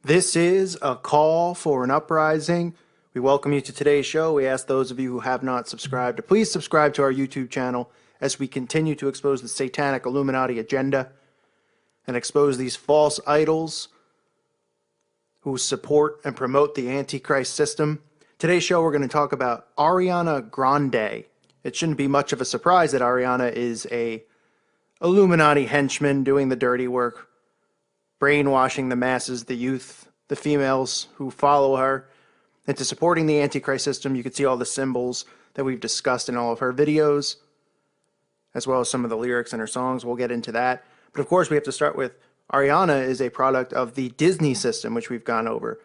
This is a call for an uprising. We welcome you to today's show. We ask those of you who have not subscribed to please subscribe to our YouTube channel as we continue to expose the satanic Illuminati agenda and expose these false idols who support and promote the Antichrist system. Today's show, we're going to talk about Ariana Grande. It shouldn't be much of a surprise that Ariana is a Illuminati henchman doing the dirty work, brainwashing the masses, the youth, the females who follow her into supporting the Antichrist system. You can see all the symbols that we've discussed in all of her videos, as well as some of the lyrics in her songs. We'll get into that. But of course, we have to start with Ariana is a product of the Disney system, which we've gone over.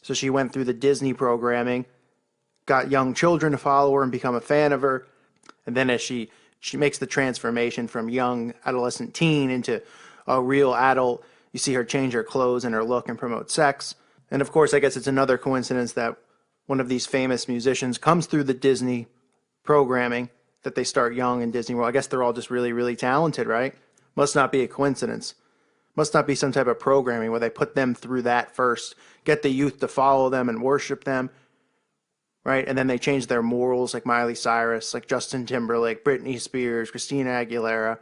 So she went through the Disney programming, got young children to follow her and become a fan of her. And then as she makes the transformation from young adolescent teen into a real adult, you see her change her clothes and her look and promote sex. And of course, I guess it's another coincidence that one of these famous musicians comes through the Disney programming, that they start young in Disney World. I guess they're all just really, really talented, right? Must not be a coincidence. Must not be some type of programming where they put them through that first, get the youth to follow them and worship them, right? And then they change their morals, like Miley Cyrus, like Justin Timberlake, Britney Spears, Christina Aguilera,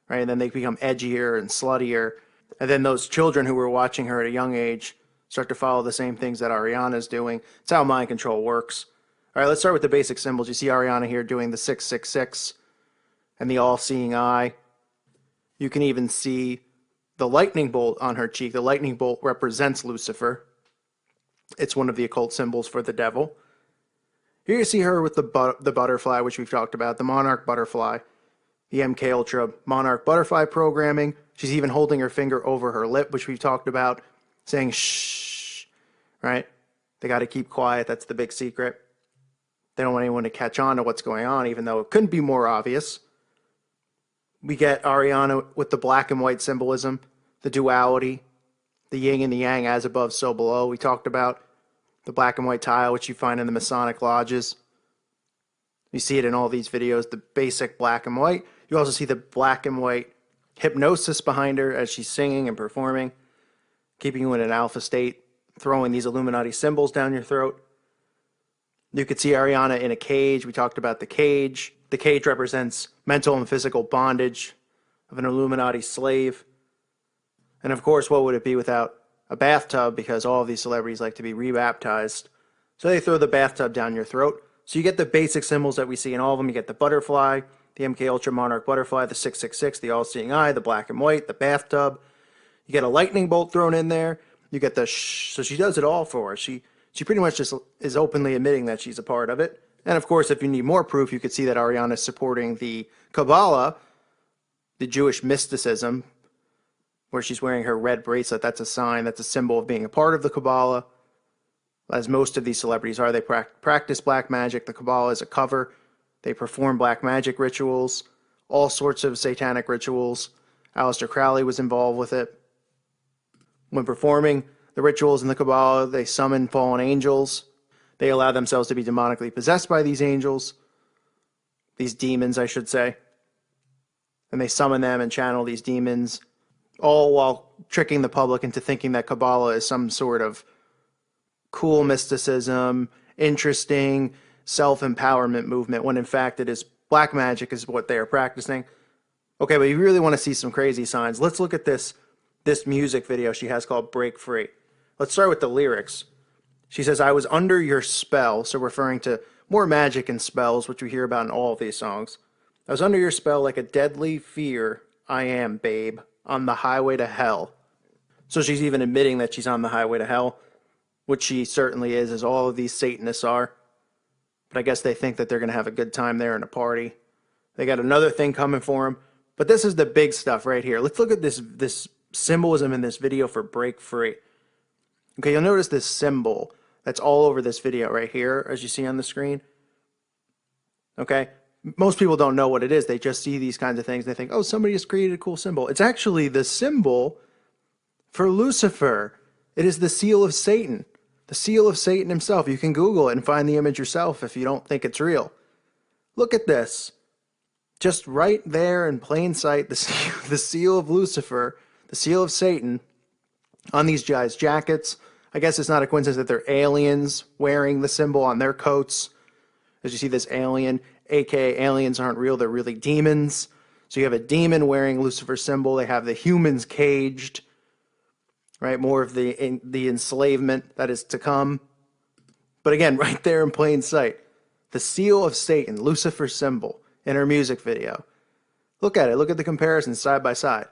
right? And then they become edgier and sluttier. And then those children who were watching her at a young age start to follow the same things that Ariana's doing. It's how mind control works. All right, let's start with the basic symbols. You see Ariana here doing the 666 and the all-seeing eye. You can even see the lightning bolt on her cheek. The lightning bolt represents Lucifer. It's one of the occult symbols for the devil. Here you see her with the butterfly, which we've talked about, the monarch butterfly, the MK Ultra monarch butterfly programming. She's even holding her finger over her lip, which we've talked about, saying shh, right? They got to keep quiet. That's the big secret. They don't want anyone to catch on to what's going on, even though it couldn't be more obvious. We get Ariana with the black and white symbolism, the duality, the yin and the yang, as above, so below. We talked about the black and white tile, which you find in the Masonic lodges. You see it in all these videos, the basic black and white. You also see the black and white hypnosis behind her as she's singing and performing, keeping you in an alpha state, throwing these Illuminati symbols down your throat. You could see Ariana in a cage. We talked about the cage. The cage represents mental and physical bondage of an Illuminati slave. And of course, what would it be without a bathtub? Because all of these celebrities like to be rebaptized. So they throw the bathtub down your throat. So you get the basic symbols that we see in all of them. You get the butterfly, the MK Ultra Monarch butterfly, the 666, the all-seeing eye, the black and white, the bathtub. You get a lightning bolt thrown in there. You get the shh. So she does it all for us. She pretty much just is openly admitting that she's a part of it. And of course, if you need more proof, you could see that Ariana is supporting the Kabbalah, the Jewish mysticism, where she's wearing her red bracelet. That's a sign, that's a symbol of being a part of the Kabbalah. As most of these celebrities are, they practice black magic. The Kabbalah is a cover. They perform black magic rituals, all sorts of satanic rituals. Aleister Crowley was involved with it. When performing the rituals in the Kabbalah, they summon fallen angels. They allow themselves to be demonically possessed by these angels, these demons, I should say. And they summon them and channel these demons, all while tricking the public into thinking that Kabbalah is some sort of cool mysticism, interesting self-empowerment movement, when in fact it is black magic is what they are practicing. Okay, but you really want to see some crazy signs. Let's look at this music video she has called Break Free. Let's start with the lyrics. She says, "I was under your spell," so referring to more magic and spells, which we hear about in all of these songs. "I was under your spell like a deadly fear. I am, babe, on the highway to hell." So she's even admitting that she's on the highway to hell, which she certainly is, as all of these Satanists are. But I guess they think that they're going to have a good time there in a party. They got another thing coming for them. But this is the big stuff right here. Let's look at this symbolism in this video for Break Free. Okay, you'll notice this symbol that's all over this video right here, as you see on the screen. Okay, most people don't know what it is. They just see these kinds of things. They think, oh, somebody has created a cool symbol. It's actually the symbol for Lucifer. It is the seal of Satan. The seal of Satan himself. You can Google it and find the image yourself if you don't think it's real. Look at this. Just right there in plain sight, the seal of Lucifer, the seal of Satan, on these guys' jackets. I guess it's not a coincidence that they're aliens wearing the symbol on their coats. As you see this alien, aka aliens aren't real, they're really demons. So you have a demon wearing Lucifer's symbol. They have the humans caged, right? More of the enslavement that is to come. But again, right there in plain sight, the seal of Satan, Lucifer's symbol, in her music video. Look at it. Look at the comparison side by side.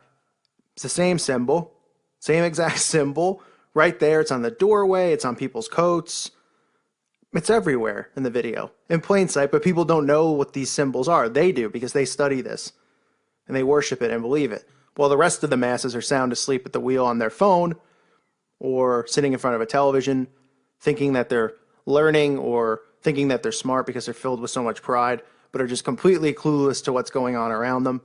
It's the same symbol, same exact symbol, right there. It's on the doorway. It's on people's coats. It's everywhere in the video, in plain sight, but people don't know what these symbols are. They do, because they study this, and they worship it and believe it. While the rest of the masses are sound asleep at the wheel on their phone, or sitting in front of a television, thinking that they're learning, or thinking that they're smart because they're filled with so much pride, but are just completely clueless to what's going on around them.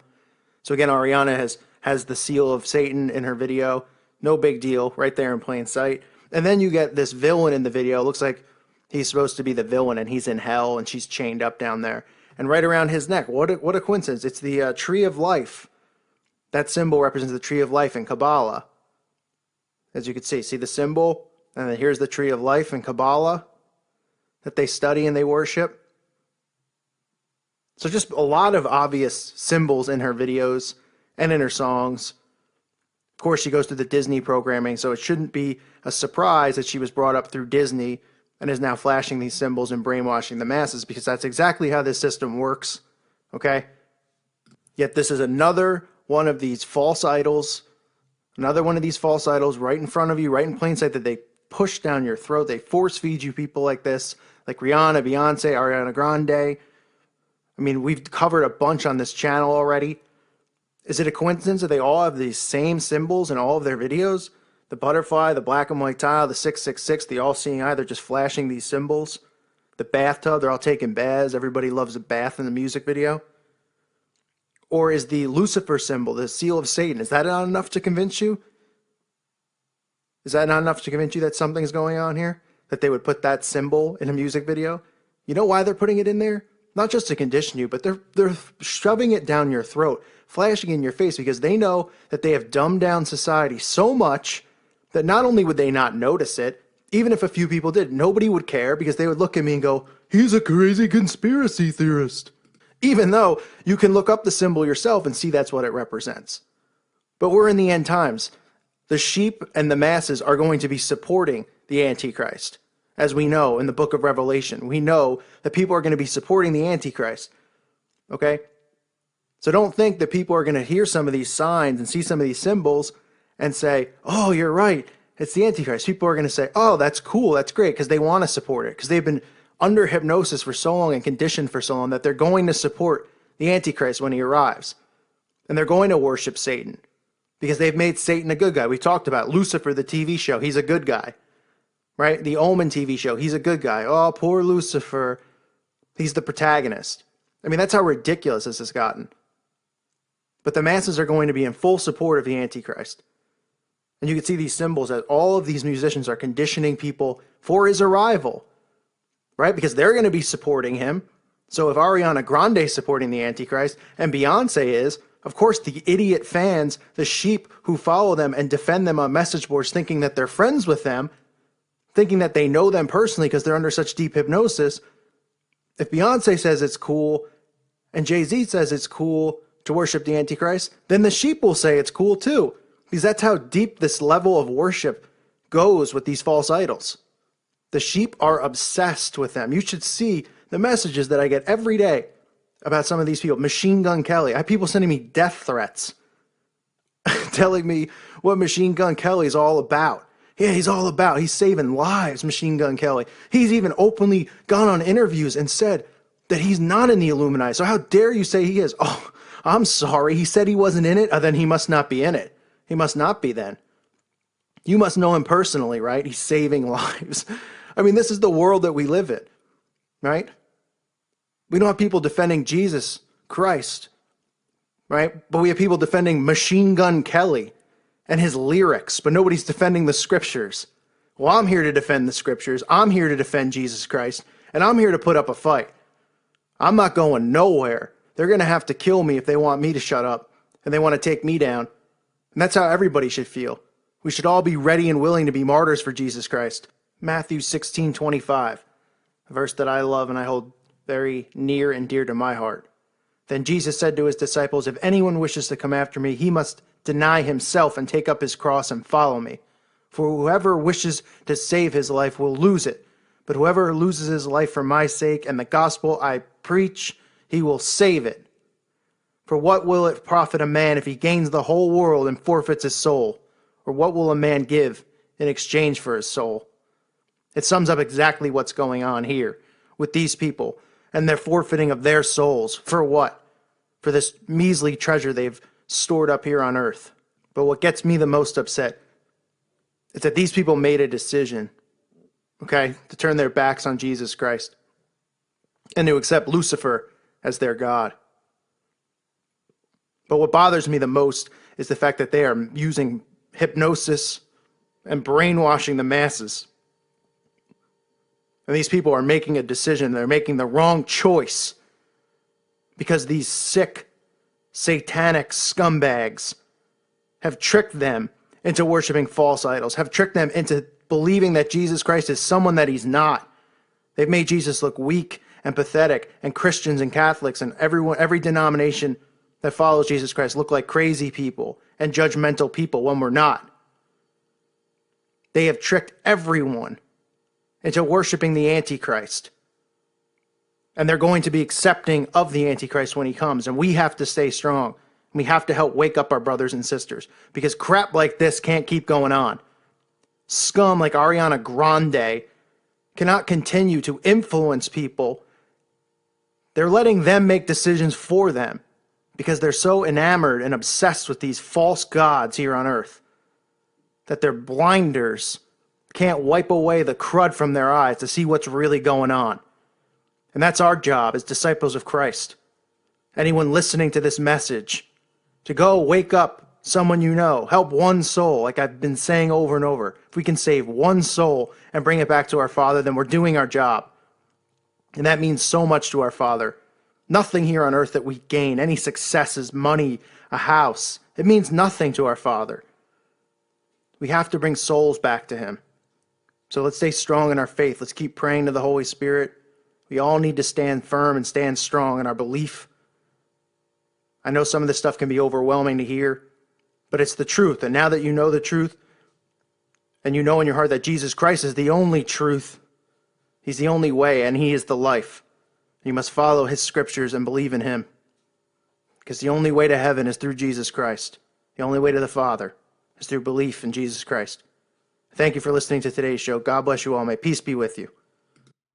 So again, Ariana has the seal of Satan in her video. No big deal, right there in plain sight. And then you get this villain in the video. It looks like he's supposed to be the villain, and he's in hell, and she's chained up down there. And right around his neck, what a coincidence. It's the tree of life. That symbol represents the tree of life in Kabbalah. As you can see the symbol, and then here's the tree of life in Kabbalah that they study and they worship. So just a lot of obvious symbols in her videos and in her songs. Of course, she goes through the Disney programming, so it shouldn't be a surprise that she was brought up through Disney and is now flashing these symbols and brainwashing the masses, because that's exactly how this system works, okay? Yet this is another one of these false idols, another one of these false idols right in front of you, right in plain sight, that they push down your throat. They force feed you people like this, like Rihanna, Beyonce, Ariana Grande. I mean, we've covered a bunch on this channel already. Is it a coincidence that they all have these same symbols in all of their videos? The butterfly, the black and white tile, the 666, the all-seeing eye, they're just flashing these symbols. The bathtub, they're all taking baths. Everybody loves a bath in the music video. Or is the Lucifer symbol, the seal of Satan, is that not enough to convince you? Is that not enough to convince you that something's going on here? That they would put that symbol in a music video? You know why they're putting it in there? Not just to condition you, but they're shoving it down your throat, flashing in your face, because they know that they have dumbed down society so much that not only would they not notice it, even if a few people did, nobody would care, because they would look at me and go, he's a crazy conspiracy theorist. Even though you can look up the symbol yourself and see that's what it represents. But we're in the end times. The sheep and the masses are going to be supporting the Antichrist. As we know in the book of Revelation, we know that people are going to be supporting the Antichrist. Okay? So don't think that people are going to hear some of these signs and see some of these symbols and say, oh, you're right, it's the Antichrist. People are going to say, oh, that's cool, that's great, because they want to support it, because they've been under hypnosis for so long and conditioned for so long that they're going to support the Antichrist when he arrives. And they're going to worship Satan, because they've made Satan a good guy. We talked about Lucifer, the TV show. He's a good guy, right? The Omen TV show. He's a good guy. Oh, poor Lucifer. He's the protagonist. I mean, that's how ridiculous this has gotten. But the masses are going to be in full support of the Antichrist. And you can see these symbols that all of these musicians are conditioning people for his arrival, right? Because they're going to be supporting him. So if Ariana Grande is supporting the Antichrist and Beyonce is, of course, the idiot fans, the sheep who follow them and defend them on message boards, thinking that they're friends with them, thinking that they know them personally because they're under such deep hypnosis. If Beyonce says it's cool and Jay-Z says it's cool to worship the Antichrist, then the sheep will say it's cool too. Because that's how deep this level of worship goes with these false idols. The sheep are obsessed with them. You should see the messages that I get every day about some of these people. Machine Gun Kelly. I have people sending me death threats, telling me what Machine Gun Kelly is all about. Yeah, he's all about, he's saving lives, Machine Gun Kelly. He's even openly gone on interviews and said that he's not in the Illuminati. So how dare you say he is? Oh, I'm sorry. He said he wasn't in it. Then he must not be in it. He must not be then. You must know him personally, right? He's saving lives. I mean, this is the world that we live in, right? We don't have people defending Jesus Christ, right? But we have people defending Machine Gun Kelly and his lyrics, but nobody's defending the scriptures. Well, I'm here to defend the scriptures. I'm here to defend Jesus Christ, and I'm here to put up a fight. I'm not going nowhere. They're going to have to kill me if they want me to shut up, and they want to take me down. And that's how everybody should feel. We should all be ready and willing to be martyrs for Jesus Christ. Matthew 16:25, a verse that I love and I hold very near and dear to my heart. Then Jesus said to his disciples, if anyone wishes to come after me, he must deny himself and take up his cross and follow me. For whoever wishes to save his life will lose it. But whoever loses his life for my sake and the gospel I preach, he will save it. For what will it profit a man if he gains the whole world and forfeits his soul? Or what will a man give in exchange for his soul? It sums up exactly what's going on here with these people and their forfeiting of their souls. For what? For this measly treasure they've stored up here on earth. But what gets me the most upset is that these people made a decision, okay, to turn their backs on Jesus Christ and to accept Lucifer as their God. But what bothers me the most is the fact that they are using hypnosis and brainwashing the masses. And these people are making a decision. They're making the wrong choice because these sick, satanic scumbags have tricked them into worshiping false idols, have tricked them into believing that Jesus Christ is someone that he's not. They've made Jesus look weak and pathetic, and Christians and Catholics and every denomination that follows Jesus Christ look like crazy people and judgmental people when we're not. They have tricked everyone into worshiping the Antichrist. And they're going to be accepting of the Antichrist when he comes. And we have to stay strong. We have to help wake up our brothers and sisters. Because crap like this can't keep going on. Scum like Ariana Grande cannot continue to influence people. They're letting them make decisions for them because they're so enamored and obsessed with these false gods here on earth that their blinders can't wipe away the crud from their eyes to see what's really going on. And that's our job as disciples of Christ. Anyone listening to this message, to go wake up someone you know, help one soul, like I've been saying over and over. If we can save one soul and bring it back to our Father, then we're doing our job. And that means so much to our Father. Nothing here on earth that we gain, any successes, money, a house, it means nothing to our Father. We have to bring souls back to him. So let's stay strong in our faith. Let's keep praying to the Holy Spirit. We all need to stand firm and stand strong in our belief. I know some of this stuff can be overwhelming to hear, but it's the truth. And now that you know the truth, and you know in your heart that Jesus Christ is the only truth, he's the only way, and he is the life. You must follow his scriptures and believe in him. Because the only way to heaven is through Jesus Christ. The only way to the Father is through belief in Jesus Christ. Thank you for listening to today's show. God bless you all. May peace be with you.